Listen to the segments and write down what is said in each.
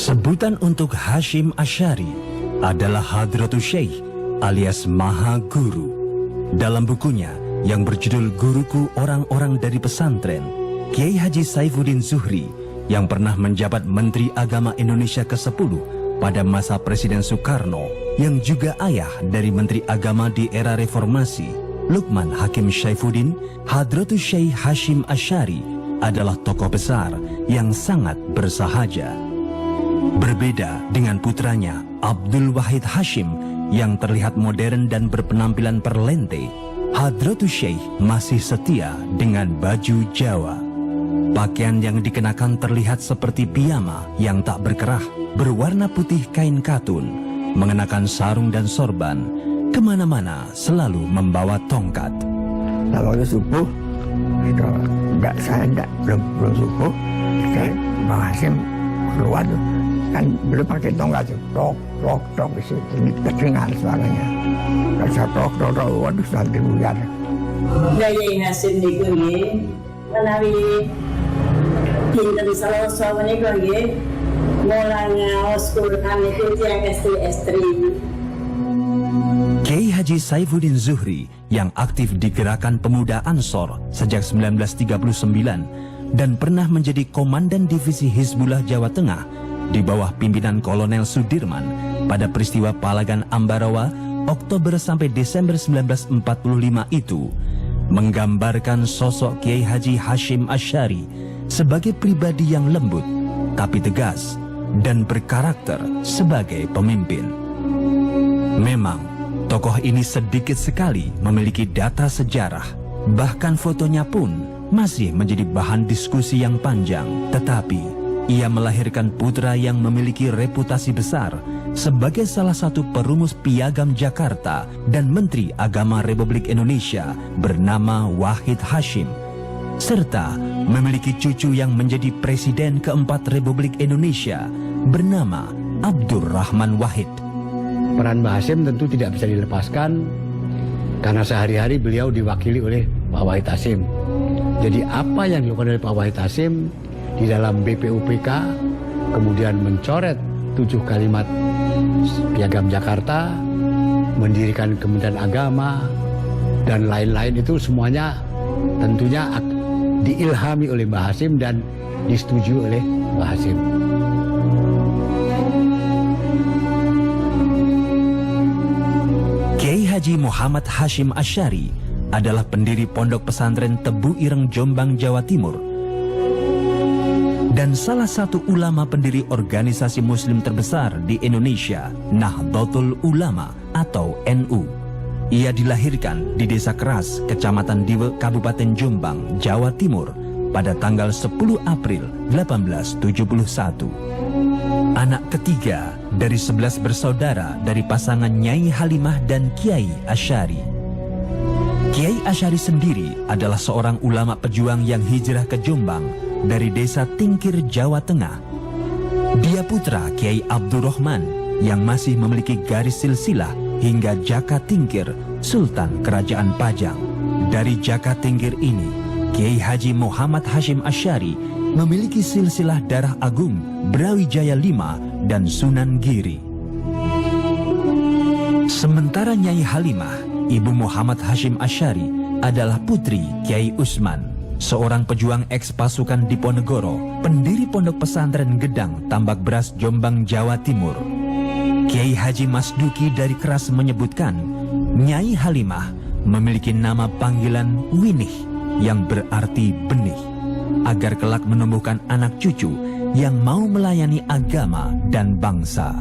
Sebutan untuk Hasyim Asy'ari adalah Hadratus Syekh alias Maha Guru. Dalam bukunya yang berjudul Guruku Orang-Orang dari Pesantren, Kiai Haji Saifuddin Zuhri yang pernah menjabat Menteri Agama Indonesia ke-10 pada masa Presiden Soekarno, yang juga ayah dari Menteri Agama di era Reformasi, Lukman Hakim Saifuddin, Hadratus Syekh Hasyim Asy'ari adalah tokoh besar yang sangat bersahaja. Berbeda dengan putranya Abdul Wahid Hasyim yang terlihat modern dan berpenampilan perlente, Hadratus Syekh masih setia dengan baju Jawa. Pakaian yang dikenakan terlihat seperti piyama yang tak berkerah, berwarna putih kain katun, mengenakan sarung dan sorban, kemana-mana selalu membawa tongkat. Kalau subuh, belum subuh, Bang Hasyim keluar tuh, kan belum pakai tongkat tuh, tok di situ, kedengar suaranya. Kalau saya tok, waduh nanti buyar. Kiai Hasyim niku nggih menawi dinten Selasa menika nggih mulai ngaos Quran niku tiyang estri-estri. Kiai Haji Saifuddin Zuhri yang aktif di Gerakan Pemuda Ansor sejak 1939 dan pernah menjadi Komandan Divisi Hizbullah Jawa Tengah di bawah pimpinan Kolonel Sudirman pada peristiwa Palagan Ambarawa Oktober sampai Desember 1945 itu, menggambarkan sosok Kiai Haji Hasyim Asy'ari sebagai pribadi yang lembut tapi tegas dan berkarakter sebagai pemimpin. Memang tokoh ini sedikit sekali memiliki data sejarah, bahkan fotonya pun masih menjadi bahan diskusi yang panjang. Tetapi ia melahirkan putra yang memiliki reputasi besar sebagai salah satu perumus Piagam Jakarta dan Menteri Agama Republik Indonesia bernama Wahid Hasyim, serta memiliki cucu yang menjadi Presiden keempat Republik Indonesia bernama Abdurrahman Wahid. Peran Mbah Hasyim tentu tidak bisa dilepaskan karena sehari-hari beliau diwakili oleh Pak Wahid Hasyim. Jadi apa yang dilakukan oleh Pak Wahid Hasyim di dalam BPUPK, kemudian mencoret 7 kalimat Piagam Jakarta, mendirikan Kementerian Agama, dan lain-lain itu semuanya tentunya diilhami oleh Mbah Hasyim dan disetujui oleh Mbah Hasyim. Kiai Haji Muhammad Hasyim Asy'ari adalah pendiri Pondok Pesantren Tebu Ireng, Jombang, Jawa Timur, dan salah satu ulama pendiri organisasi muslim terbesar di Indonesia, Nahdlatul Ulama atau NU. Ia dilahirkan di Desa Keras, Kecamatan Diwe, Kabupaten Jombang, Jawa Timur pada tanggal 10 April 1871. Anak ketiga dari 11 bersaudara dari pasangan Nyai Halimah dan Kiai Asy'ari. Kiai Asy'ari sendiri adalah seorang ulama pejuang yang hijrah ke Jombang dari Desa Tingkir, Jawa Tengah. Dia putra Kiai Abdurrahman yang masih memiliki garis silsilah hingga Jaka Tingkir, Sultan Kerajaan Pajang. Dari Jaka Tingkir ini, Kiai Haji Muhammad Hasyim Asy'ari memiliki silsilah darah agung Brawijaya V dan Sunan Giri. Sementara Nyai Halimah, ibu Muhammad Hasyim Asy'ari, adalah putri Kiai Usman, seorang pejuang eks pasukan Diponegoro, pendiri Pondok Pesantren Gedang, Tambak Beras, Jombang, Jawa Timur. Kiai Haji Masduki dari Keras menyebutkan, Nyai Halimah memiliki nama panggilan Winih yang berarti benih, agar kelak menumbuhkan anak cucu yang mau melayani agama dan bangsa.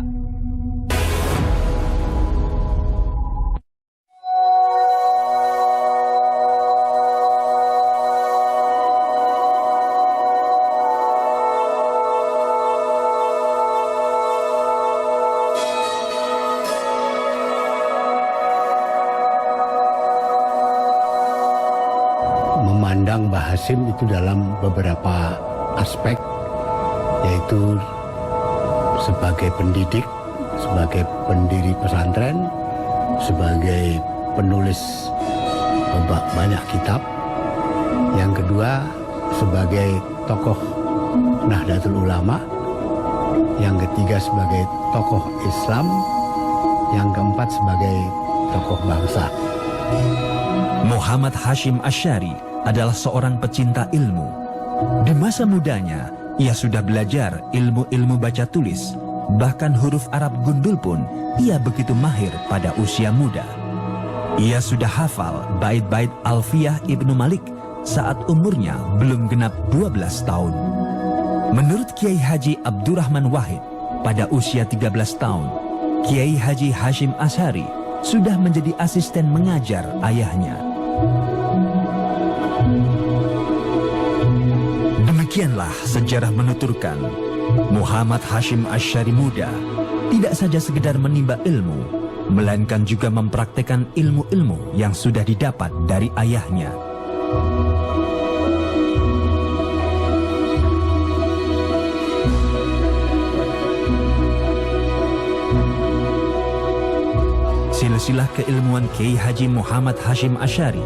Memandang Mbah Hasyim itu dalam beberapa aspek, yaitu sebagai pendidik, sebagai pendiri pesantren, sebagai penulis banyak kitab. Yang kedua, sebagai tokoh Nahdlatul Ulama. yang ketiga sebagai tokoh Islam, yang keempat sebagai tokoh bangsa. Muhammad Hashim Asy'ari adalah seorang pecinta ilmu. Di masa mudanya, ia sudah belajar ilmu-ilmu baca tulis, bahkan huruf Arab gundul pun ia begitu mahir pada usia muda. Ia sudah hafal bait-bait Alfiyah Ibnu Malik saat umurnya belum genap 12 tahun. Menurut Kiai Haji Abdurrahman Wahid, pada usia 13 tahun, Kiai Haji Hashim Asy'ari sudah menjadi asisten mengajar ayahnya. Demikianlah sejarah menuturkan, Muhammad Hashim Asy'ari muda tidak saja sekedar menimba ilmu, melainkan juga mempraktekkan ilmu-ilmu yang sudah didapat dari ayahnya. Silsilah keilmuan Kiai Haji Muhammad Hashim Asy'ari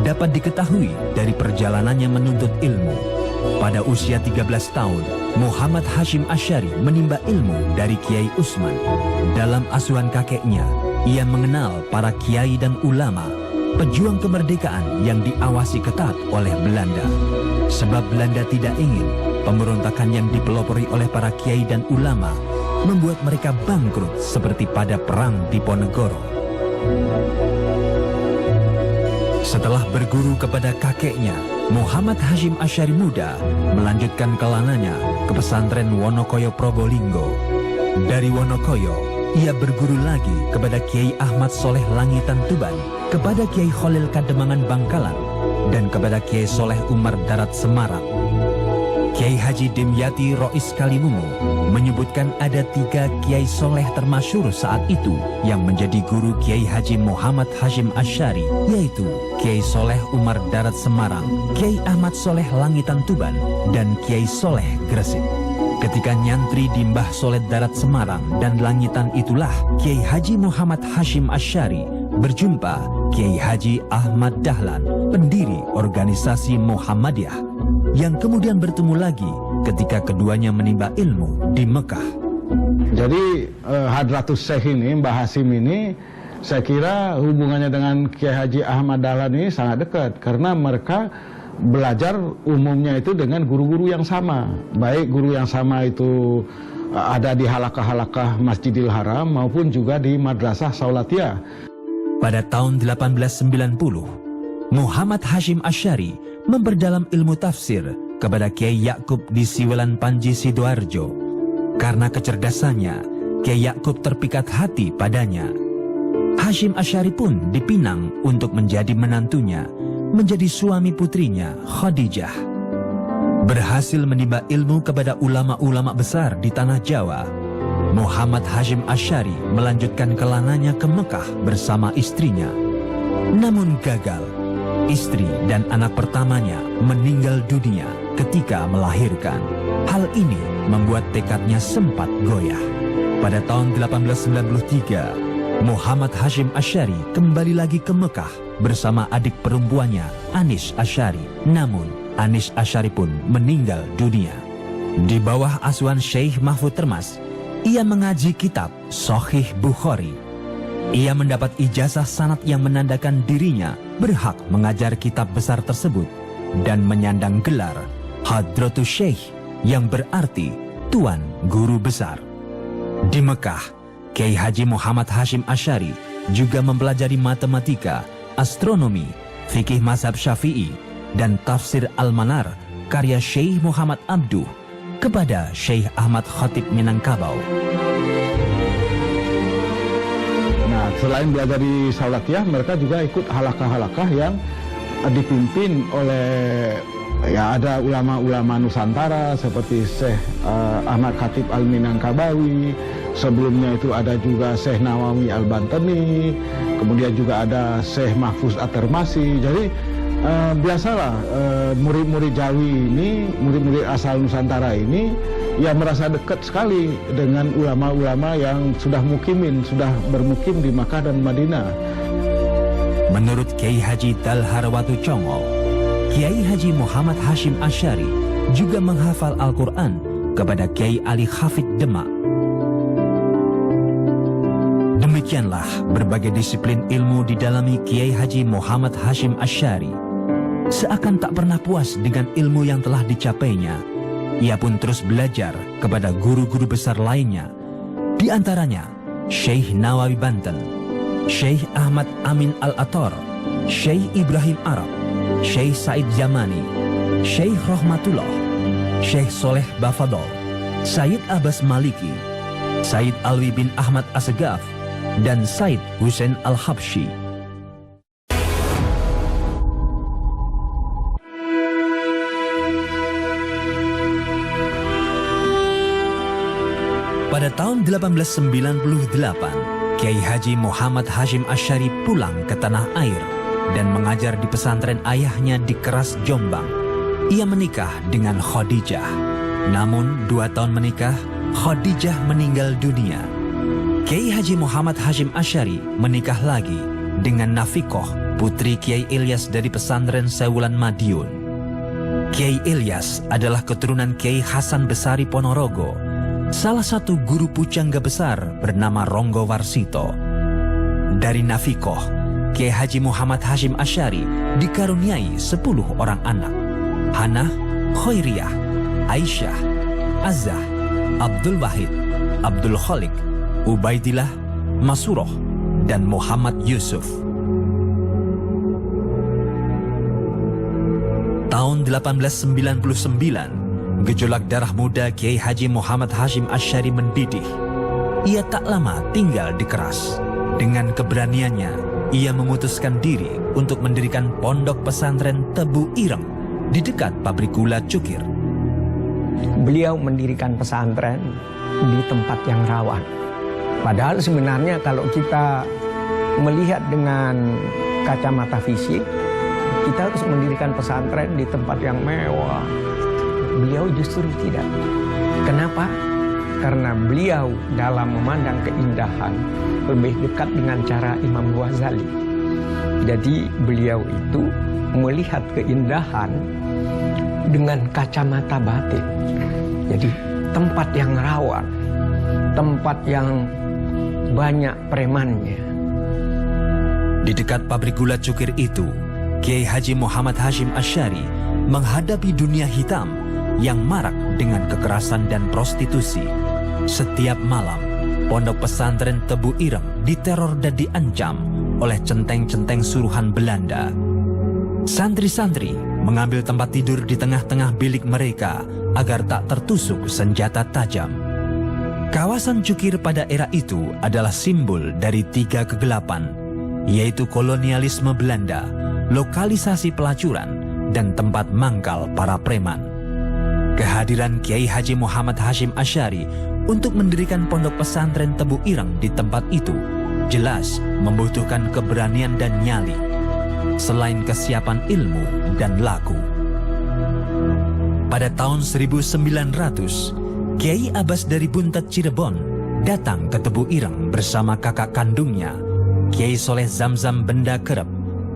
dapat diketahui dari perjalanannya menuntut ilmu. Pada usia 13 tahun, Muhammad Hashim Asy'ari menimba ilmu dari Kiai Usman. Dalam asuhan kakeknya, ia mengenal para kiai dan ulama, pejuang kemerdekaan yang diawasi ketat oleh Belanda. Sebab Belanda tidak ingin pemberontakan yang dipelopori oleh para kiai dan ulama membuat mereka bangkrut seperti pada perang Diponegoro. Setelah berguru kepada kakeknya, Muhammad Hashim Asy'ari muda melanjutkan kelananya ke pesantren Wonokoyo Probolinggo. Dari Wonokoyo, ia berguru lagi kepada Kiai Ahmad Soleh Langitan Tuban, kepada Kiai Khalil Kademangan Bangkalan, dan kepada Kiai Soleh Umar Darat Semarang. Kiai Haji Dimyati Rois Kalimungu menyebutkan ada 3 Kiai Soleh termasyhur saat itu yang menjadi guru Kiai Haji Muhammad Hashim Asy'ari, yaitu Kiai Soleh Umar Darat Semarang, Kiai Ahmad Soleh Langitan Tuban, dan Kiai Soleh Gresik. Ketika nyantri di Mbah Soleh Darat Semarang dan Langitan itulah Kiai Haji Muhammad Hashim Asy'ari berjumpa Kiai Haji Ahmad Dahlan, pendiri organisasi Muhammadiyah, yang kemudian bertemu lagi ketika keduanya menimba ilmu di Mekah. Jadi Hadratus Syekh ini, Mbah Hashim ini, saya kira hubungannya dengan Kiai Haji Ahmad Dahlan ini sangat dekat, karena mereka belajar umumnya itu dengan guru-guru yang sama. Baik guru yang sama itu ada di halakah-halakah Masjidil Haram maupun juga di Madrasah Saulatiyah. Pada tahun 1890, Muhammad Hashim Asy'ari memperdalam ilmu tafsir kepada Kiai Yakub di Siwelan Panji Sidoarjo. Karena kecerdasannya, Kiai Yakub terpikat hati padanya. Hashim Asy'ari pun dipinang untuk menjadi menantunya, menjadi suami putrinya Khadijah. Berhasil menimba ilmu kepada ulama-ulama besar di tanah Jawa, Muhammad Hashim Asy'ari melanjutkan kelananya ke Mekah bersama istrinya. Namun gagal. Istri dan anak pertamanya meninggal dunia ketika melahirkan. Hal ini membuat tekadnya sempat goyah. Pada tahun 1893, Muhammad Hashim Asy'ari kembali lagi ke Mekah bersama adik perempuannya Anis Asy'ari. Namun Anis Asy'ari pun meninggal dunia. Di bawah asuhan Syekh Mahfud Termas, ia mengaji kitab Sahih Bukhari. Ia mendapat ijazah sanad yang menandakan dirinya berhak mengajar kitab besar tersebut dan menyandang gelar Hadratus Syekh yang berarti Tuan Guru Besar. Di Mekah, Kiai Haji Muhammad Hashim Asy'ari juga mempelajari matematika, astronomi, fikih mazhab Syafi'i, dan tafsir Al-Manar karya Syekh Muhammad Abduh kepada Syekh Ahmad Khatib Minangkabau. Nah, selain belajar di Saulatiyah, mereka juga ikut halakah-halakah yang dipimpin oleh ada ulama-ulama Nusantara seperti Syekh Ahmad Khatib Al-Minangkabawi. Sebelumnya itu ada juga Syekh Nawawi Al-Bantani, kemudian juga ada Syekh Mahfuz At-Termasi. Jadi biasalah murid-murid Jawi ini, murid-murid asal Nusantara ini ya merasa dekat sekali dengan ulama-ulama yang sudah bermukim di Makkah dan Madinah. Menurut Kiai Haji Dalhar Watu Congol, Kiai Haji Muhammad Hashim Asy'ari juga menghafal Al-Quran kepada Kiai Ali Hafid Demak. Demikianlah berbagai disiplin ilmu didalami Kiai Haji Muhammad Hashim Asy'ari. Seakan tak pernah puas dengan ilmu yang telah dicapainya, ia pun terus belajar kepada guru-guru besar lainnya, di antaranya Syekh Nawawi Banten, Syekh Ahmad Amin Al-Athar, Syekh Ibrahim Arab, Syekh Said Jamani, Syekh Rahmatullah, Syekh Soleh Bafadol, Said Abbas Maliki, Said Alwi bin Ahmad Assegaf, dan Said Hussein Al-Habsyi. Pada tahun 1898, Kiai Haji Muhammad Hashim Asy'ari pulang ke tanah air dan mengajar di pesantren ayahnya di Keras, Jombang. Ia menikah dengan Khadijah. Namun 2 tahun menikah, Khadijah meninggal dunia. Kiai Haji Muhammad Hashim Asy'ari menikah lagi dengan Nafikoh, putri Kiai Ilyas dari pesantren Sewulan Madiun. Kiai Ilyas adalah keturunan Kiai Hasan Besari Ponorogo, salah satu guru pujangga besar bernama Ronggo Warsito. Dari Nafikoh, Kiai Haji Muhammad Hashim Asy'ari dikaruniai 10 orang anak: Hanah, Khairiyah, Aisyah, Azah, Abdul Wahid, Abdul Khalik, Ubaidillah, Masuroh, dan Muhammad Yusuf. Tahun 1899, gejolak darah muda Kiai Haji Muhammad Hashim Asy'ari mendidih. Ia tak lama tinggal di Keras. Dengan keberaniannya, ia memutuskan diri untuk mendirikan pondok pesantren Tebu Ireng di dekat pabrik gula Cukir. Beliau mendirikan pesantren di tempat yang rawan. Padahal sebenarnya kalau kita melihat dengan kacamata fisik, kita harus mendirikan pesantren di tempat yang mewah. Beliau justru tidak. Kenapa? Karena beliau dalam memandang keindahan lebih dekat dengan cara Imam Ghazali. Jadi beliau itu melihat keindahan dengan kacamata batin. Jadi tempat yang rawan, tempat yang banyak premannya. Di dekat pabrik gula Cukir itu, Kiai Haji Muhammad Hashim Asy'ari menghadapi dunia hitam yang marak dengan kekerasan dan prostitusi. Setiap malam, pondok pesantren Tebu Ireng diteror dan diancam oleh centeng-centeng suruhan Belanda. Santri-santri mengambil tempat tidur di tengah-tengah bilik mereka agar tak tertusuk senjata tajam. Kawasan Cukir pada era itu adalah simbol dari 3 kegelapan, yaitu kolonialisme Belanda, lokalisasi pelacuran, dan tempat mangkal para preman. Kehadiran Kiai Haji Muhammad Hashim Asy'ari untuk mendirikan pondok pesantren Tebu Ireng di tempat itu jelas membutuhkan keberanian dan nyali, selain kesiapan ilmu dan laku. Pada tahun 1900, Kiai Abbas dari Buntet Cirebon datang ke Tebu Ireng bersama kakak kandungnya, Kiai Soleh Zamzam Benda Kerep,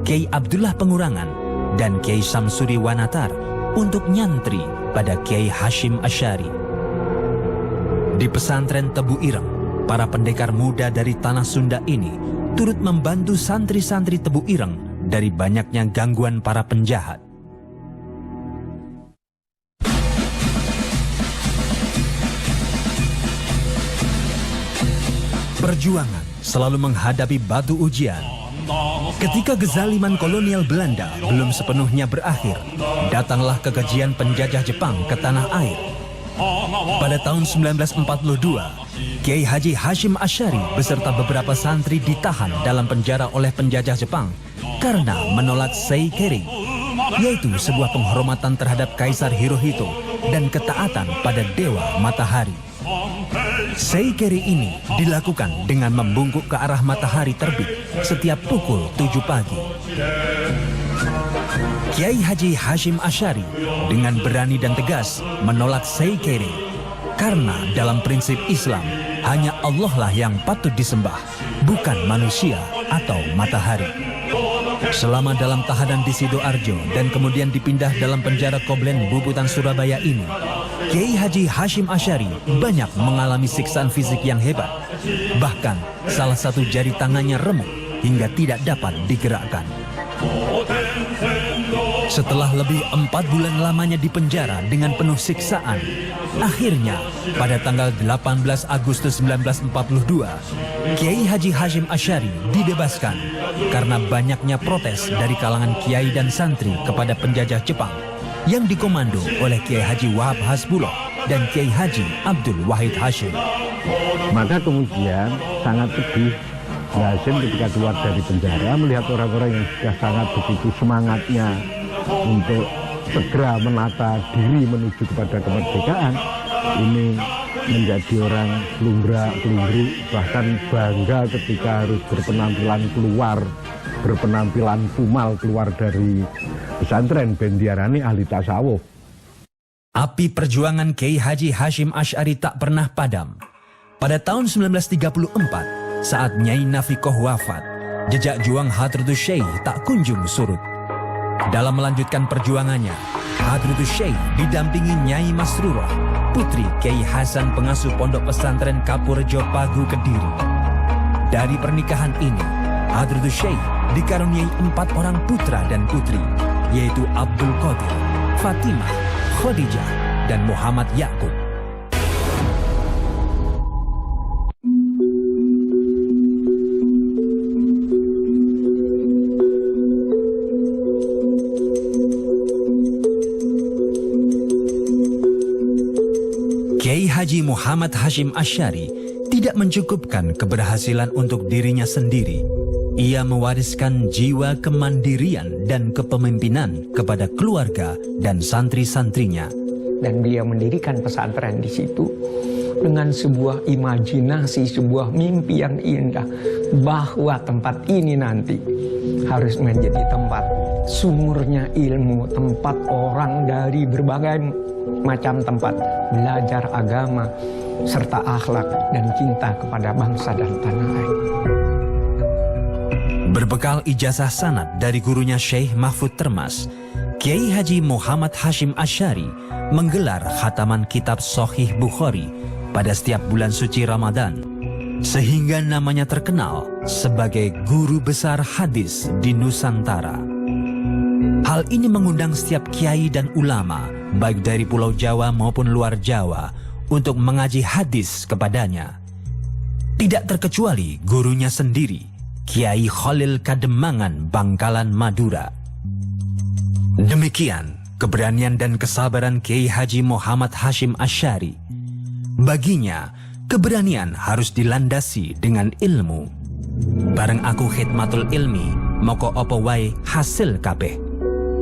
Kiai Abdullah Pengurangan, dan Kiai Samsuri Wanatar untuk nyantri pada Kiai Hashim Asy'ari. Di pesantren Tebu Ireng, para pendekar muda dari tanah Sunda ini turut membantu santri-santri Tebu Ireng dari banyaknya gangguan para penjahat. Perjuangan selalu menghadapi batu ujian. Ketika kezaliman kolonial Belanda belum sepenuhnya berakhir, datanglah kekejian penjajah Jepang ke tanah air. Pada tahun 1942, Kiai Haji Hashim Asy'ari beserta beberapa santri ditahan dalam penjara oleh penjajah Jepang karena menolak Seikeri, yaitu sebuah penghormatan terhadap Kaisar Hirohito dan ketaatan pada Dewa Matahari. Seikeri ini dilakukan dengan membungkuk ke arah matahari terbit setiap pukul 7 pagi. Kiai Haji Hashim Asy'ari dengan berani dan tegas menolak Seikeri, karena dalam prinsip Islam hanya Allah lah yang patut disembah, bukan manusia atau matahari. Selama dalam tahanan di Sidoarjo dan kemudian dipindah dalam penjara Koblen Bubutan Surabaya ini, Kiai Haji Hashim Asy'ari banyak mengalami siksaan fisik yang hebat. Bahkan salah satu jari tangannya remuk hingga tidak dapat digerakkan. Setelah lebih 4 bulan lamanya di penjara dengan penuh siksaan, akhirnya pada tanggal 18 Agustus 1942, Kiai Haji Hashim Asy'ari dibebaskan karena banyaknya protes dari kalangan kiai dan santri kepada penjajah Jepang yang dikomando oleh Kiai Haji Wahab Hasbullah dan Kiai Haji Abdul Wahid Hashim. Maka kemudian sangat sedih Hashim ketika keluar dari penjara melihat orang-orang yang sudah sangat begitu semangatnya untuk segera menata diri menuju kepada kemerdekaan, ini menjadi orang kelumbra-kelumbri, bahkan bangga ketika harus berpenampilan kumal keluar dari pesantren ben diarani ahli tasawuf. Api perjuangan Kiai Haji Hashim Asy'ari tak pernah padam. Pada tahun 1934, saat Nyai Nafikoh wafat, jejak juang Hadratus Syekh tak kunjung surut. Dalam melanjutkan perjuangannya, Hadratus Syekh didampingi Nyai Masruroh, putri Kiai Hasan pengasuh pondok pesantren Kapurjo Pagu Kediri. Dari pernikahan ini, Hadratus Syekh dikaruniai 4 orang putra dan putri, yaitu Abdul Qadir, Fatimah, Khadijah, dan Muhammad Yakub. Kiai Haji Muhammad Hashim Asy'ari tidak mencukupkan keberhasilan untuk dirinya sendiri. Ia mewariskan jiwa kemandirian dan kepemimpinan kepada keluarga dan santri-santrinya. Dan beliau mendirikan pesantren di situ dengan sebuah imajinasi, sebuah mimpi yang indah bahwa tempat ini nanti harus menjadi tempat sumurnya ilmu, tempat orang dari berbagai macam tempat belajar agama serta akhlak dan cinta kepada bangsa dan tanah air. Berbekal ijazah sanad dari gurunya Syekh Mahfud Termas, Kiai Haji Muhammad Hashim Asy'ari menggelar khataman kitab Sahih Bukhari pada setiap bulan suci Ramadan, sehingga namanya terkenal sebagai guru besar hadis di Nusantara. Hal ini mengundang setiap kiai dan ulama, baik dari Pulau Jawa maupun luar Jawa, untuk mengaji hadis kepadanya. Tidak terkecuali gurunya sendiri, Kiai Khalil Kademangan, Bangkalan, Madura. Demikian keberanian dan kesabaran Kiai Haji Muhammad Hashim Asy'ari. Baginya, keberanian harus dilandasi dengan ilmu. Bareng aku khidmatul ilmi, moko opo wae hasil kabeh.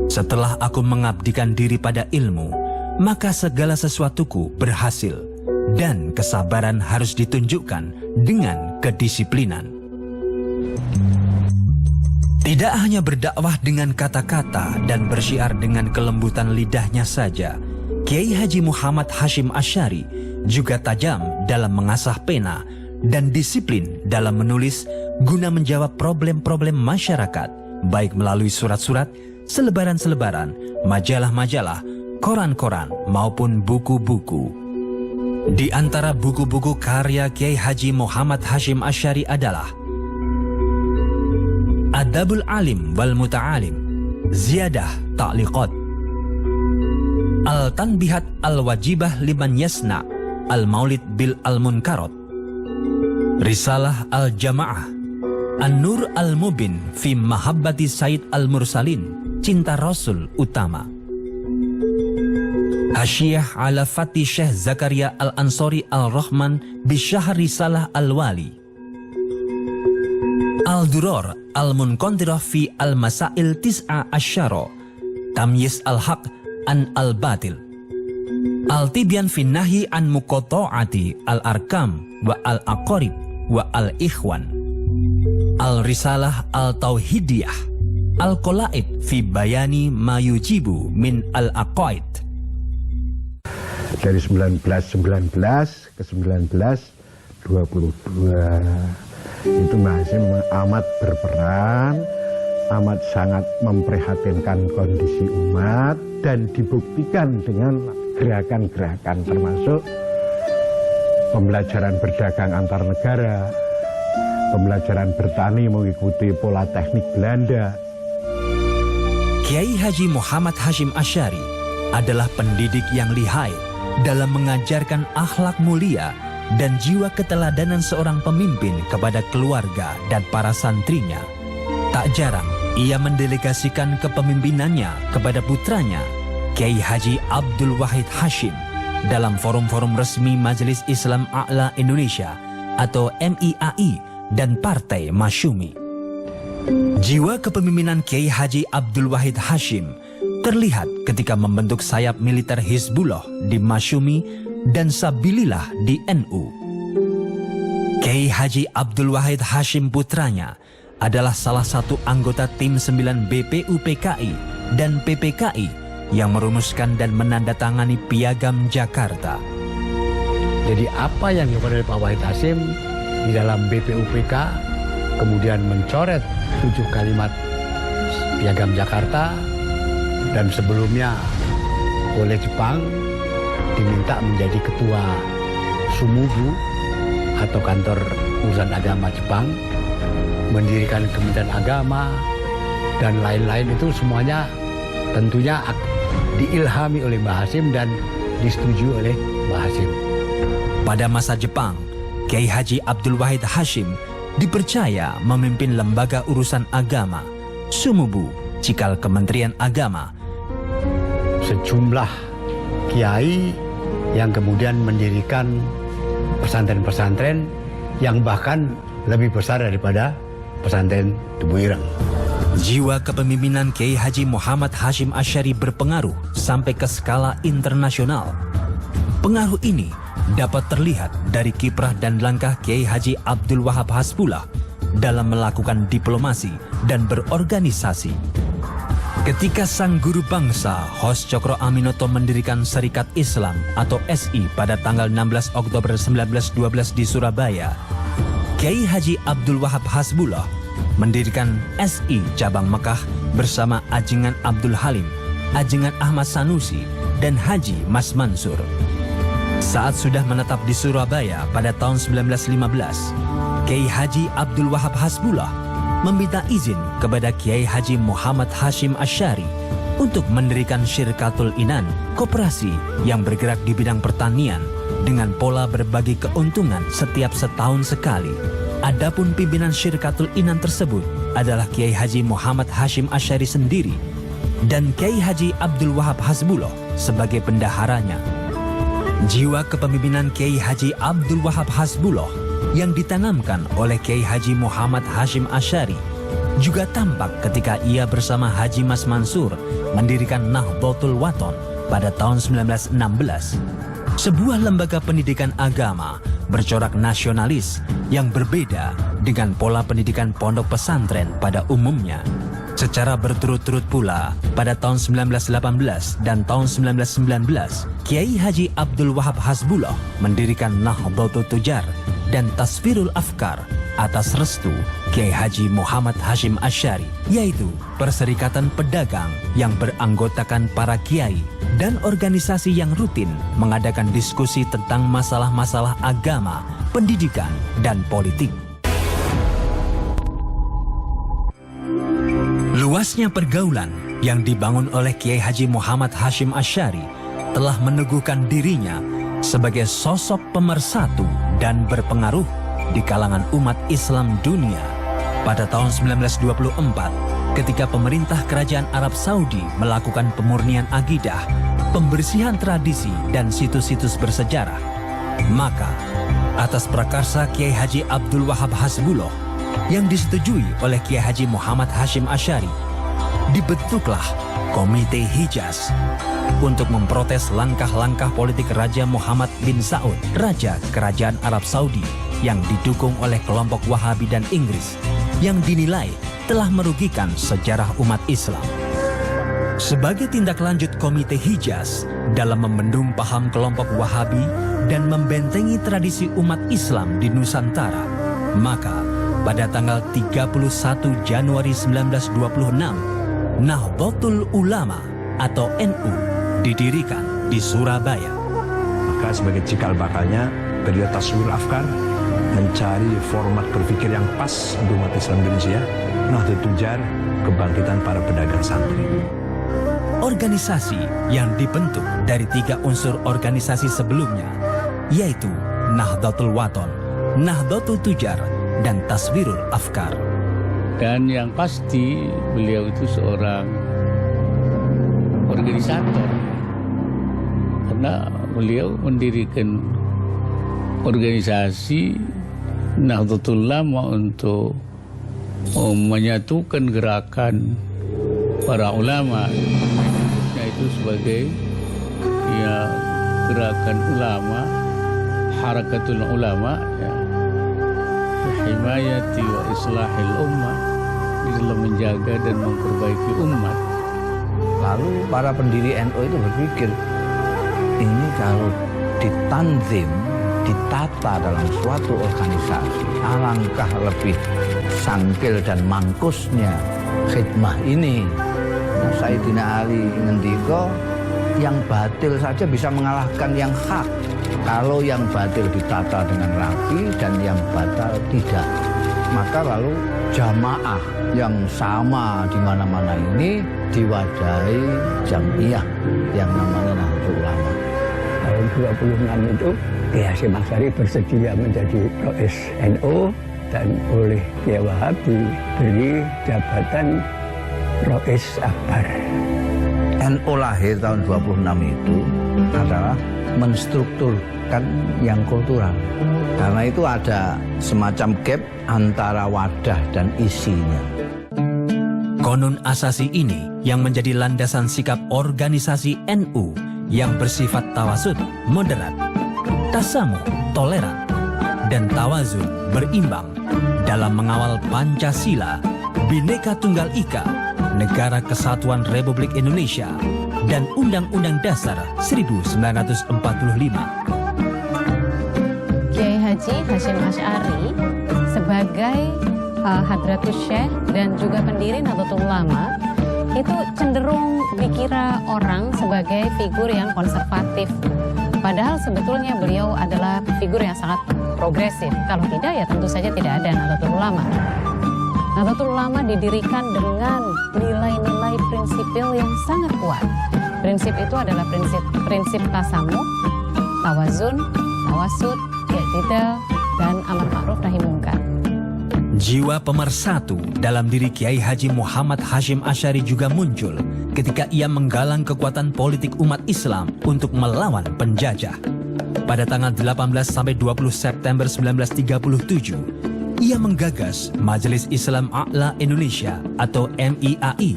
Setelah aku mengabdikan diri pada ilmu, maka segala sesuatuku berhasil. Dan kesabaran harus ditunjukkan dengan kedisiplinan. Tidak hanya berdakwah dengan kata-kata dan bersyiar dengan kelembutan lidahnya saja, Kiai Haji Muhammad Hashim Asy'ari juga tajam dalam mengasah pena dan disiplin dalam menulis guna menjawab problem-problem masyarakat, baik melalui surat-surat, selebaran-selebaran, majalah-majalah, koran-koran, maupun buku-buku. Di antara buku-buku karya Kiai Haji Muhammad Hashim Asy'ari adalah Adabul Alim wal Muta'alim, Ziyadah Ta'liqat, Al-Tanbihat Al-Wajibah Liman Yasna, Al-Maulid Bil Al-Munkarot, Risalah Al-Jama'ah, An-Nur Al-Mubin Fi Mahabbati Sayyid Al-Mursalin, Cinta Rasul Utama, Hasyiyah ala Fatih Syekh Zakaria Al-Ansori Al-Rahman Bisyahr Risalah Al-Wali, Al-Duror Al-Munqantirah Fi Al-Masail Tis'a Asyara, Tamyiz Al-Haq An Al-Batil, Al-Tibyan Fi Nahyi An Muqata'ati Al-Arkam Wa Al-Aqarib Wa Al-Ikhwan, Al-Risalah Al-Tauhidiyah, Al-Qolaid Fi Bayani Ma Yujibu Min Al-Aqaid. Dari 1919 ke 1922 itu Mbah Hashim amat berperan, amat sangat memprihatinkan kondisi umat, dan dibuktikan dengan gerakan-gerakan termasuk pembelajaran berdagang antar negara, pembelajaran bertani mengikuti pola teknik Belanda. Kiai Haji Muhammad Hashim Asy'ari adalah pendidik yang lihai dalam mengajarkan akhlak mulia dan jiwa keteladanan seorang pemimpin kepada keluarga dan para santrinya. Tak jarang ia mendelegasikan kepemimpinannya kepada putranya, Kiai Haji Abdul Wahid Hashim, dalam forum-forum resmi Majelis Islam A'la Indonesia atau MIAI dan Partai Masyumi. Jiwa kepemimpinan Kiai Haji Abdul Wahid Hashim terlihat ketika membentuk sayap militer Hizbullah di Masyumi dan Sabilillah di NU. Kiai Haji Abdul Wahid Hashim putranya adalah salah satu anggota tim 9 BPUPKI dan PPKI yang merumuskan dan menandatangani Piagam Jakarta. Jadi apa yang dilakukan oleh Pak Wahid Hasim di dalam BPUPK, kemudian mencoret 7 kalimat Piagam Jakarta, dan sebelumnya oleh Jepang diminta menjadi ketua Sumubu atau kantor urusan agama Jepang, mendirikan Kementerian Agama dan lain-lain, itu semuanya tentunya diilhami oleh Mbah Hasim dan disetujui oleh Mbah Hasim. Pada masa Jepang, Kiai Haji Abdul Wahid Hashim dipercaya memimpin lembaga urusan agama, Sumubu, cikal Kementerian Agama. Sejumlah kiai yang kemudian mendirikan pesantren-pesantren yang bahkan lebih besar daripada pesantren Tubuh Ireng. Jiwa kepemimpinan Kiai Haji Muhammad Hashim Asy'ari berpengaruh sampai ke skala internasional. Pengaruh ini dapat terlihat dari kiprah dan langkah Kiai Haji Abdul Wahab Hasbullah dalam melakukan diplomasi dan berorganisasi. Ketika sang guru bangsa Hos Cokro Aminoto mendirikan Serikat Islam atau SI pada tanggal 16 Oktober 1912 di Surabaya, Kiai Haji Abdul Wahab Hasbullah mendirikan SI Cabang Mekah bersama Ajengan Abdul Halim, Ajengan Ahmad Sanusi, dan Haji Mas Mansur. Saat sudah menetap di Surabaya pada tahun 1915, Kiai Haji Abdul Wahab Hasbullah meminta izin kepada Kiai Haji Muhammad Hashim Asy'ari untuk mendirikan Syirkatul Inan, koperasi yang bergerak di bidang pertanian dengan pola berbagi keuntungan setiap setahun sekali. Adapun pimpinan Syirkatul Inan tersebut adalah Kiai Haji Muhammad Hashim Asy'ari sendiri dan Kiai Haji Abdul Wahab Hasbullah sebagai bendaharanya. Jiwa kepemimpinan Kiai Haji Abdul Wahab Hasbullah yang ditanamkan oleh Kiai Haji Muhammad Hashim Asy'ari juga tampak ketika ia bersama Haji Mas Mansur mendirikan Nahdlatul Wathon pada tahun 1916, sebuah lembaga pendidikan agama bercorak nasionalis yang berbeda dengan pola pendidikan pondok pesantren pada umumnya. Secara berturut-turut pula, pada tahun 1918 dan tahun 1919, Kiai Haji Abdul Wahab Hasbullah mendirikan Nahdlatul Tujar dan Tasfirul Afkar atas restu Kiai Haji Muhammad Hashim Asy'ari, yaitu perserikatan pedagang yang beranggotakan para kiai dan organisasi yang rutin mengadakan diskusi tentang masalah-masalah agama, pendidikan, dan politik. Luasnya pergaulan yang dibangun oleh Kiai Haji Muhammad Hashim Asy'ari telah meneguhkan dirinya sebagai sosok pemersatu dan berpengaruh di kalangan umat Islam dunia. Pada tahun 1924, ketika pemerintah Kerajaan Arab Saudi melakukan pemurnian akidah, pembersihan tradisi dan situs-situs bersejarah, maka atas prakarsa Kiai Haji Abdul Wahab Hasbullah yang disetujui oleh Kiai Haji Muhammad Hashim Asy'ari, dibentuklah Komite Hijaz untuk memprotes langkah-langkah politik Raja Muhammad bin Saud, Raja Kerajaan Arab Saudi yang didukung oleh kelompok Wahabi dan Inggris yang dinilai telah merugikan sejarah umat Islam. Sebagai tindak lanjut Komite Hijaz dalam membendung paham kelompok Wahabi dan membentengi tradisi umat Islam di Nusantara, maka pada tanggal 31 Januari 1926, Nahdlatul Ulama atau NU didirikan. di Surabaya. Maka sebagai cikal bakalnya, beliau taswir afkar, mencari format berpikir yang pas untuk umat Islam Indonesia, Nahdlatul Tujar, kebangkitan para pedagang santri. Organisasi yang dibentuk dari 3 unsur organisasi sebelumnya, yaitu Nahdlatul Wathon, Nahdlatul Tujar, dan Taswirul Afkar. Dan yang pasti beliau itu seorang organisator, karena beliau mendirikan organisasi Nahdlatul Ulama untuk menyatukan gerakan para ulama, itu sebagai gerakan ulama, harakatul ulama, himayati wa islahil ummah, di dalam menjaga dan memperbaiki umat. Lalu para pendiri NU itu berpikir, ini kalau ditanzim, ditata dalam suatu organisasi, alangkah lebih sangkil dan mangkusnya khidmah ini. Nah, Sayyidina Ali ngendika, yang batil saja bisa mengalahkan yang hak kalau yang batil ditata dengan rapi dan yang batal tidak. Maka lalu jamaah yang sama di mana-mana ini diwadahi jamiah yang namanya Nahdlatul Ulama. Tahun 26 itu Kiai Hasyim Asy'ari bersedia menjadi Rais NU dan oleh Kiai Wahab diberi jabatan Rais Akbar. NU lahir tahun 26 itu adalah menstrukturkan yang kultural. Karena itu ada semacam gap antara wadah dan isinya. Konun asasi ini yang menjadi landasan sikap organisasi NU yang bersifat tawasud, moderat, tasamuh, toleran, dan tawazun berimbang dalam mengawal Pancasila, Bhinneka Tunggal Ika, Negara Kesatuan Republik Indonesia, dan Undang-Undang Dasar 1945. Kiai Haji Hasyim Asy'ari sebagai Hadratus Syekh dan juga pendiri Nahdlatul Ulama itu cenderung dikira orang sebagai figur yang konservatif. Padahal sebetulnya beliau adalah figur yang sangat progresif. Kalau tidak ya tentu saja tidak ada Nahdlatul Ulama. Nahdlatul Ulama didirikan dengan nilai-nilai prinsipil yang sangat kuat. Prinsip itu adalah prinsip tasamuh, tawazun, tawasud, i'tidal, dan amar ma'ruf nahi munkar. Jiwa pemersatu dalam diri Kiai Haji Muhammad Hasyim Asy'ari juga muncul ketika ia menggalang kekuatan politik umat Islam untuk melawan penjajah. Pada tanggal 18 sampai 20 September 1937, ia menggagas Majelis Islam A'la Indonesia atau MIAI,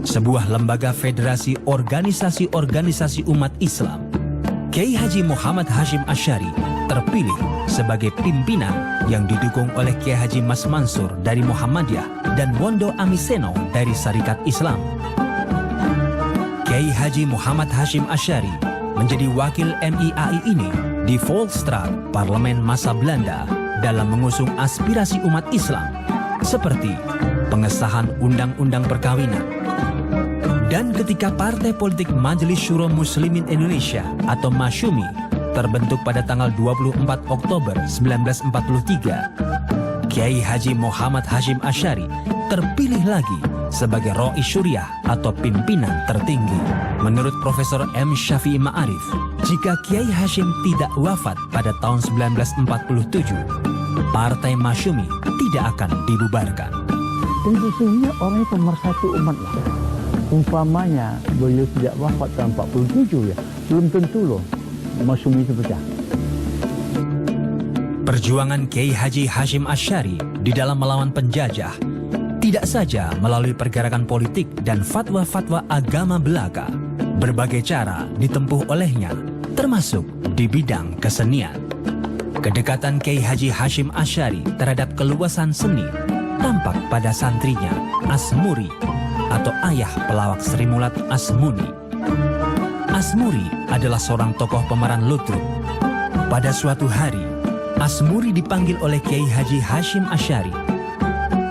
sebuah lembaga federasi organisasi-organisasi umat Islam. Kiai Haji Muhammad Hasyim Asy'ari terpilih sebagai pimpinan yang didukung oleh Kiai Haji Mas Mansur dari Muhammadiyah dan Wondo Amiseno dari Syarikat Islam. Kiai Haji Muhammad Hasyim Asy'ari menjadi wakil MIAI ini di Volksstraat, Parlemen masa Belanda, dalam mengusung aspirasi umat Islam seperti pengesahan Undang-Undang Perkawinan. Dan ketika Partai Politik Majelis Syuro Muslimin Indonesia atau Masyumi terbentuk pada tanggal 24 Oktober 1943, Kiai Haji Muhammad Hasyim Asy'ari terpilih lagi sebagai Rois Syuriah atau pimpinan tertinggi. Menurut Profesor M. Syafi'i Ma'arif, jika Kiai Hasyim tidak wafat pada tahun 1947, Partai Masyumi tidak akan dibubarkan. Dan sesungguhnya orang pemersatu umat lah. Umpamanya beliau tidak wafat tahun 47 ya, belum tentu loh Masyumi itu pecah. Perjuangan Kiai Haji Hasyim Asy'ari di dalam melawan penjajah tidak saja melalui pergerakan politik dan fatwa-fatwa agama belaka. Berbagai cara ditempuh olehnya, termasuk di bidang kesenian. Kedekatan Kiai Haji Hasyim Asy'ari terhadap keluasan seni tampak pada santrinya Asmuri atau ayah pelawak Sri Mulat Asmuni. Asmuri adalah seorang tokoh pemeran ludruk. Pada suatu hari, Asmuri dipanggil oleh Kiai Haji Hasyim Asy'ari.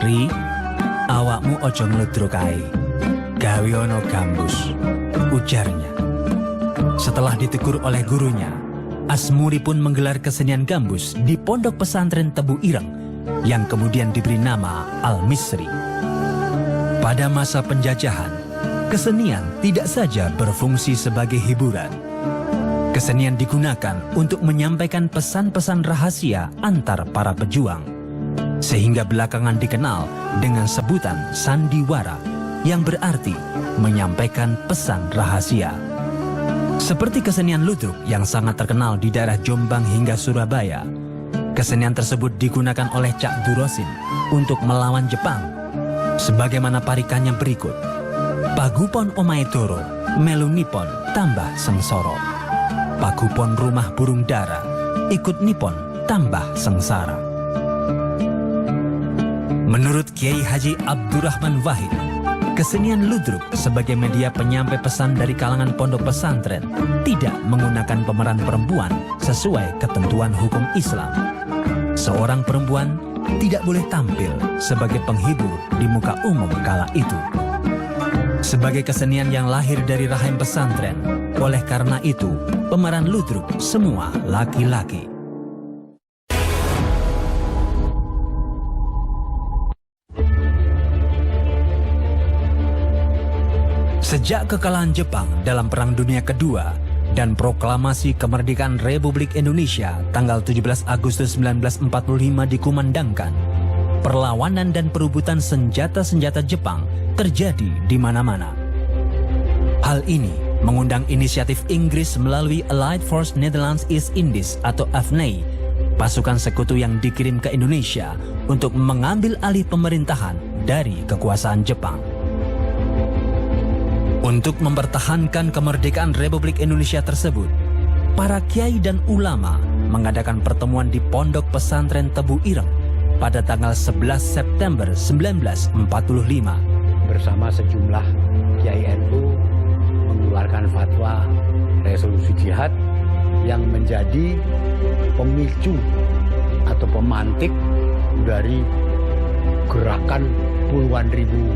"Ri, awakmu ojo ngludruk ae. Gawe ono gambus," ujarnya. Setelah ditegur oleh gurunya, Asmuri pun menggelar kesenian gambus di Pondok Pesantren Tebu Ireng yang kemudian diberi nama Al-Misri. Pada masa penjajahan, kesenian tidak saja berfungsi sebagai hiburan. Kesenian digunakan untuk menyampaikan pesan-pesan rahasia antar para pejuang, sehingga belakangan dikenal dengan sebutan sandiwara yang berarti menyampaikan pesan rahasia. Seperti kesenian ludruk yang sangat terkenal di daerah Jombang hingga Surabaya, kesenian tersebut digunakan oleh Cak Durosin untuk melawan Jepang. Sebagaimana parikannya berikut: Pagupon omae toro, melu nipon tambah sengsara. Pagupon rumah burung dara, ikut nipon tambah sengsara. Menurut Kiai Haji Abdurrahman Wahid, kesenian ludruk sebagai media penyampai pesan dari kalangan pondok pesantren tidak menggunakan pemeran perempuan sesuai ketentuan hukum Islam. Seorang perempuan tidak boleh tampil sebagai penghibur di muka umum kala itu. Sebagai kesenian yang lahir dari rahim pesantren, oleh karena itu pemeran ludruk semua laki-laki. Sejak kekalahan Jepang dalam Perang Dunia Kedua dan proklamasi kemerdekaan Republik Indonesia tanggal 17 Agustus 1945 dikumandangkan, perlawanan dan perebutan senjata-senjata Jepang terjadi di mana-mana. Hal ini mengundang inisiatif Inggris melalui Allied Force Netherlands East Indies atau AFNI, pasukan sekutu yang dikirim ke Indonesia untuk mengambil alih pemerintahan dari kekuasaan Jepang. Untuk mempertahankan kemerdekaan Republik Indonesia tersebut, para kiai dan ulama mengadakan pertemuan di Pondok Pesantren Tebu Ireng pada tanggal 11 September 1945. Bersama sejumlah kiai NU mengeluarkan fatwa resolusi jihad yang menjadi pemicu atau pemantik dari gerakan puluhan ribu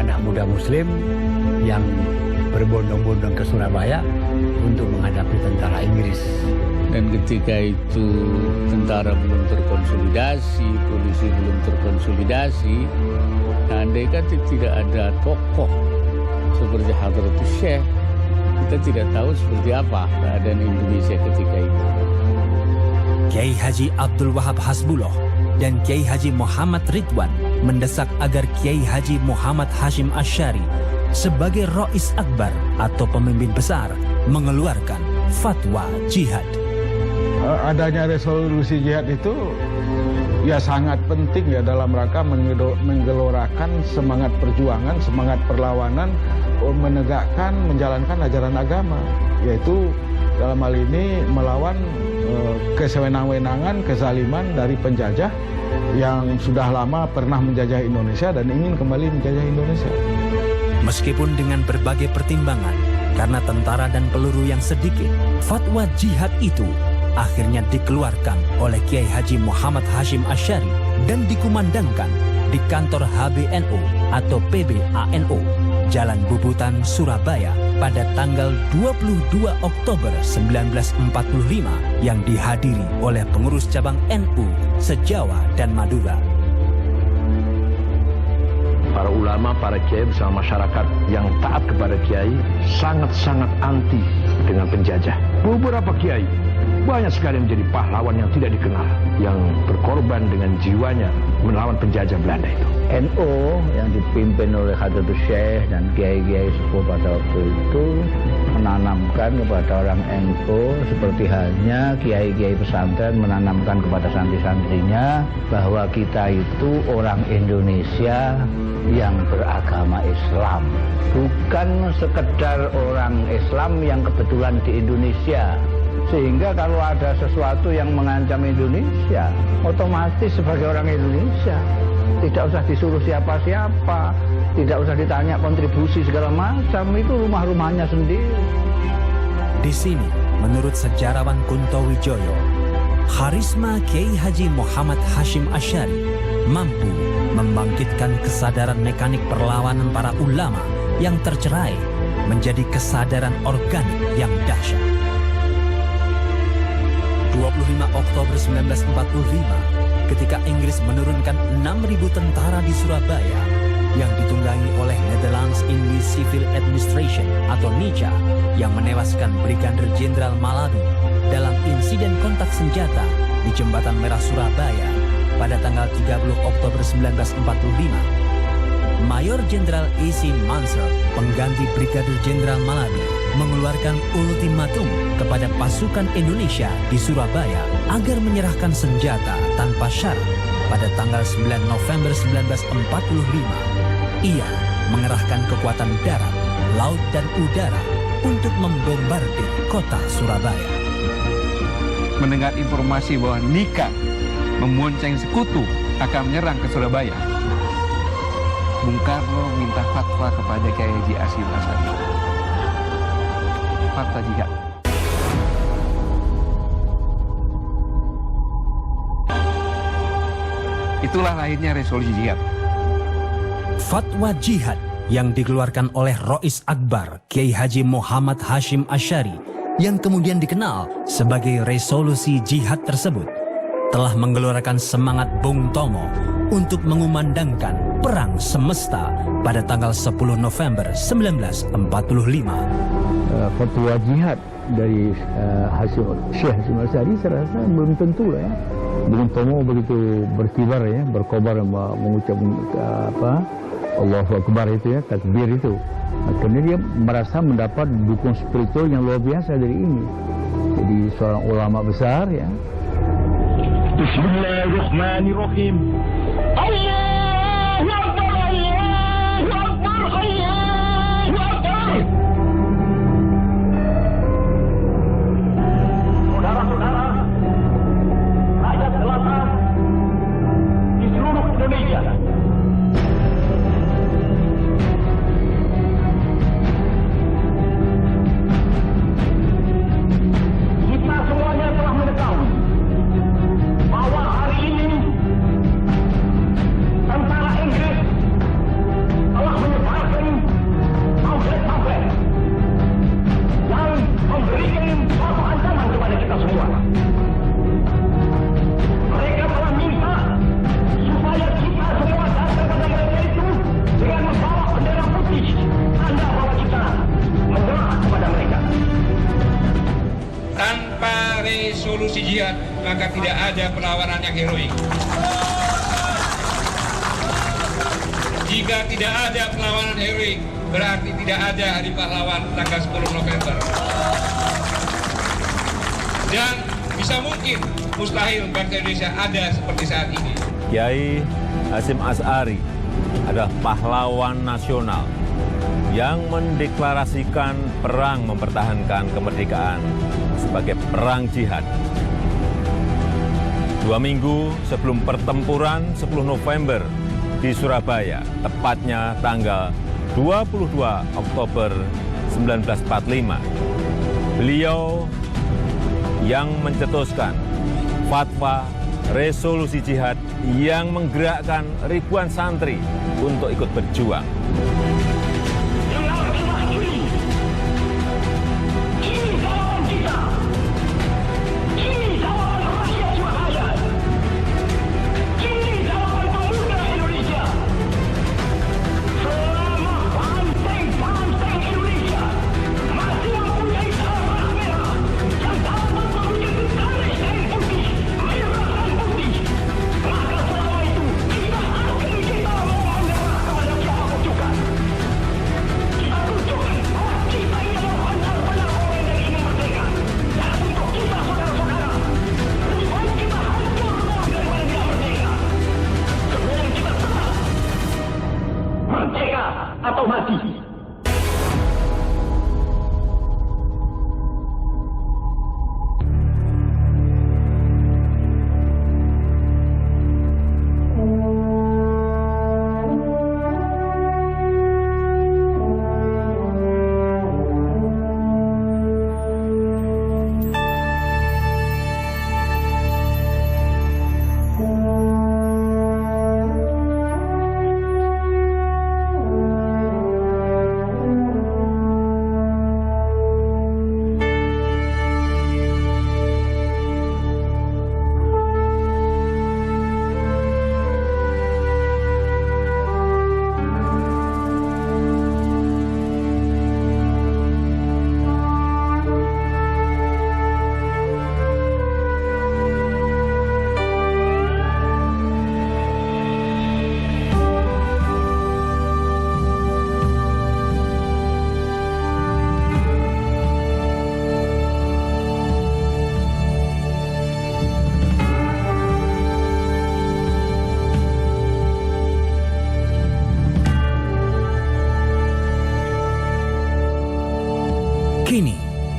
anak muda muslim yang berbondong-bondong ke Surabaya untuk menghadapi tentara Inggris. Dan ketika itu tentara belum terkonsolidasi, polisi belum terkonsolidasi, nah, andai kata tidak ada tokoh seperti Hadratus Syekh, kita tidak tahu seperti apa keadaan Indonesia ketika itu. Kiai Haji Abdul Wahab Hasbullah dan Kiai Haji Muhammad Ridwan mendesak agar Kiai Haji Muhammad Hashim Asy'ari sebagai Rais Akbar atau pemimpin besar mengeluarkan fatwa jihad. Adanya resolusi jihad itu ya sangat penting ya dalam rangka menggelorakan semangat perjuangan, semangat perlawanan, menegakkan, menjalankan ajaran agama, yaitu dalam hal ini melawan kesewenang-wenangan, kezaliman dari penjajah yang sudah lama pernah menjajah Indonesia dan ingin kembali menjajah Indonesia. Meskipun dengan berbagai pertimbangan, karena tentara dan peluru yang sedikit, fatwa jihad itu akhirnya dikeluarkan oleh Kiai Haji Muhammad Hashim Asy'ari dan dikumandangkan di kantor HBNO atau PBANO, Jalan Bubutan, Surabaya pada tanggal 22 Oktober 1945 yang dihadiri oleh pengurus cabang NU se-Jawa dan Madura. Para ulama, para kiai bersama masyarakat yang taat kepada kiai sangat-sangat anti dengan penjajah. Beberapa kiai banyak sekali menjadi pahlawan yang tidak dikenal, yang berkorban dengan jiwanya melawan penjajah Belanda itu. NU yang dipimpin oleh Hadratus Syekh dan kiai-kiai sepuh pada waktu itu menanamkan kepada orang NU seperti halnya kiai-kiai pesantren menanamkan kepada santri-santrinya bahwa kita itu orang Indonesia yang beragama Islam, bukan sekedar orang Islam yang kebetulan di Indonesia. Sehingga kalau ada sesuatu yang mengancam Indonesia, otomatis sebagai orang Indonesia tidak usah disuruh siapa-siapa, tidak usah ditanya kontribusi segala macam, itu rumah-rumahnya sendiri. Di sini, menurut sejarawan Kunto Wijoyo, karisma Kiai Haji Muhammad Hashim Asy'ari mampu membangkitkan kesadaran mekanik perlawanan para ulama yang tercerai menjadi kesadaran organik yang dahsyat. 25 Oktober 1945, ketika Inggris menurunkan 6.000 tentara di Surabaya yang ditunggangi oleh Netherlands Indies Civil Administration atau NICA yang menewaskan Brigadir Jenderal Malabi dalam insiden kontak senjata di Jembatan Merah Surabaya pada tanggal 30 Oktober 1945. Mayor Jenderal A.C. Mansell, pengganti Brigadir Jenderal Malabi, mengeluarkan ultimatum kepada pasukan Indonesia di Surabaya agar menyerahkan senjata tanpa syarat pada tanggal 9 November 1945. Ia mengerahkan kekuatan darat, laut, dan udara untuk membombardir kota Surabaya. Mendengar informasi bahwa NICA membonceng sekutu akan menyerang ke Surabaya, Bung Karno minta fatwa kepada Kiai Haji Hashim Asy'ari. Fatwa jihad. Itulah lahirnya resolusi jihad. Fatwa jihad yang dikeluarkan oleh Rois Akbar Kiai Haji Muhammad Hashim Asy'ari yang kemudian dikenal sebagai resolusi jihad tersebut telah menggelorakan semangat Bung Tomo untuk mengumandangkan perang semesta pada tanggal 10 November 1945. Fatwa jihad dari Syekh Hashim Asy'ari saya rasa belum tentu lah ya. Bung Tomo begitu berkibar ya, berkobar mengucap Allahu Akbar itu ya, takbir itu. Akhirnya dia merasa mendapat dukungan spiritual yang luar biasa dari ini. Jadi seorang ulama besar ya. Bismillahirrahmanirrahim. Allahu Akbar, Allahu Akbar, Allahu Akbar. Saudara-saudara, rakyat jelata di seluruh Indonesia, kita semuanya telah mengetahui bahwa hari ini tentara Inggris telah menyebarkan pamflet-pamflet yang memberikan suatu ancaman kepada kita semua. Mereka telah minta supaya kita semua datang pada mereka itu dengan membawa bendera putih, tanda bahwa kita menyerah kepada mereka. Tanpa resolusi jihad, maka tidak ada perlawanan yang heroik. Jika tidak ada perlawanan heroik, berarti tidak ada hari pahlawan tanggal 10 November. Dan bisa mungkin mustahil bangsa Indonesia ada seperti saat ini. Kiai Hashim Asy'ari adalah pahlawan nasional yang mendeklarasikan perang mempertahankan kemerdekaan sebagai perang jihad. 2 minggu sebelum pertempuran 10 November di Surabaya, tepatnya tanggal 22 Oktober 1945, beliau yang mencetuskan fatwa resolusi jihad yang menggerakkan ribuan santri untuk ikut berjuang.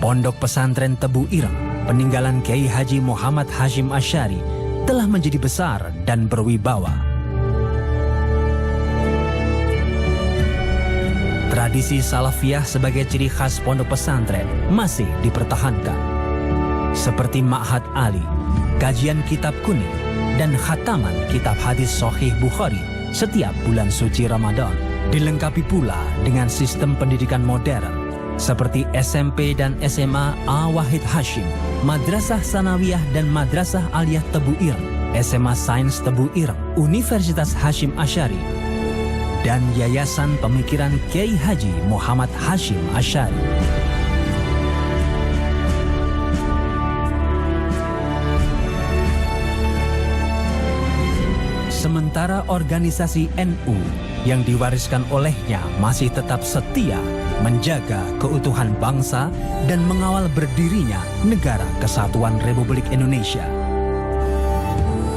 Pondok Pesantren Tebu Ireng, peninggalan Kiai Haji Muhammad Hashim Asy'ari, telah menjadi besar dan berwibawa. Tradisi salafiyah sebagai ciri khas pondok pesantren masih dipertahankan. Seperti Ma'had Ali, kajian kitab kuning, dan khataman kitab hadis Sahih Bukhari setiap bulan suci Ramadan. Dilengkapi pula dengan sistem pendidikan modern seperti SMP dan SMA A-Wahid Hashim, Madrasah Sanawiyah dan Madrasah Aliyah Tebu Ireng, SMA Sains Tebu Ireng, Universitas Hashim Asy'ari, dan Yayasan Pemikiran Kiai Haji Muhammad Hashim Asy'ari. Sementara organisasi NU yang diwariskan olehnya masih tetap setia menjaga keutuhan bangsa dan mengawal berdirinya Negara Kesatuan Republik Indonesia.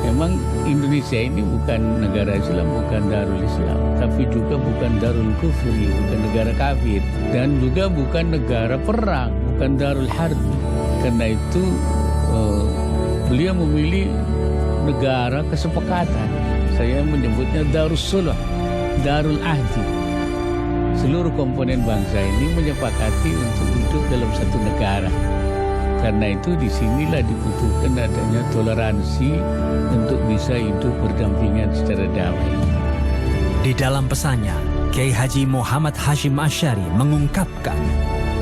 Memang Indonesia ini bukan negara Islam, bukan Darul Islam, tapi juga bukan Darul Kufri, bukan negara kafir, dan juga bukan negara perang, bukan Darul Harbi. Karena itu beliau memilih negara kesepakatan. Saya menyebutnya Darus Sulh, Darul Ahdi. Seluruh komponen bangsa ini menyepakati untuk hidup dalam satu negara. Karena itu disinilah dibutuhkan adanya toleransi untuk bisa hidup berdampingan secara damai. Di dalam pesannya, Kiai Haji Muhammad Hashim Asy'ari mengungkapkan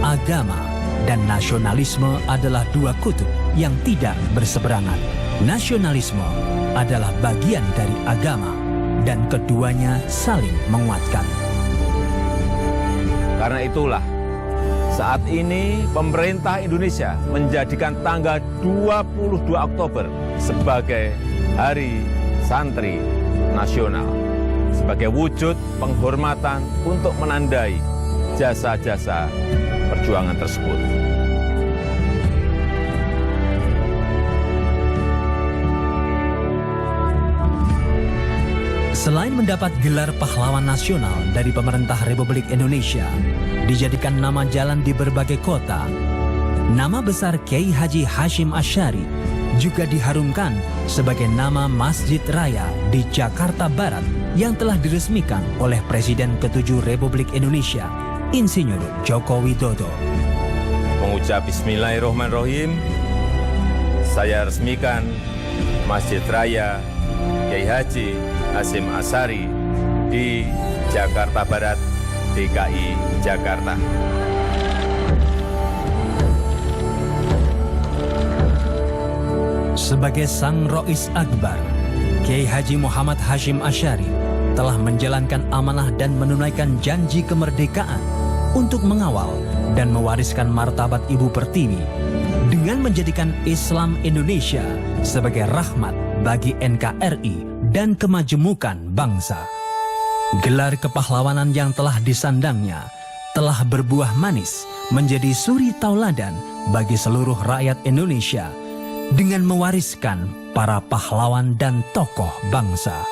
agama dan nasionalisme adalah dua kutub yang tidak berseberangan. Nasionalisme adalah bagian dari agama dan keduanya saling menguatkan. Karena itulah, saat ini pemerintah Indonesia menjadikan tanggal 22 Oktober sebagai Hari Santri Nasional, sebagai wujud penghormatan untuk menandai jasa-jasa perjuangan tersebut. Selain mendapat gelar pahlawan nasional dari pemerintah Republik Indonesia, dijadikan nama jalan di berbagai kota, nama besar Kiai Haji Hashim Asy'ari juga diharumkan sebagai nama Masjid Raya di Jakarta Barat yang telah diresmikan oleh Presiden ke-7 Republik Indonesia, Insinyur Joko Widodo. Mengucap Bismillahirrahmanirrahim, saya resmikan Masjid Raya Kiai Haji Hashim Asy'ari di Jakarta Barat, DKI Jakarta. Sebagai sang Rois Akbar, Kiai Haji Muhammad Hashim Asy'ari telah menjalankan amanah dan menunaikan janji kemerdekaan untuk mengawal dan mewariskan martabat Ibu Pertiwi dengan menjadikan Islam Indonesia sebagai rahmat bagi NKRI dan kemajemukan bangsa. Gelar kepahlawanan yang telah disandangnya telah berbuah manis menjadi suri tauladan bagi seluruh rakyat Indonesia dengan mewariskan para pahlawan dan tokoh bangsa.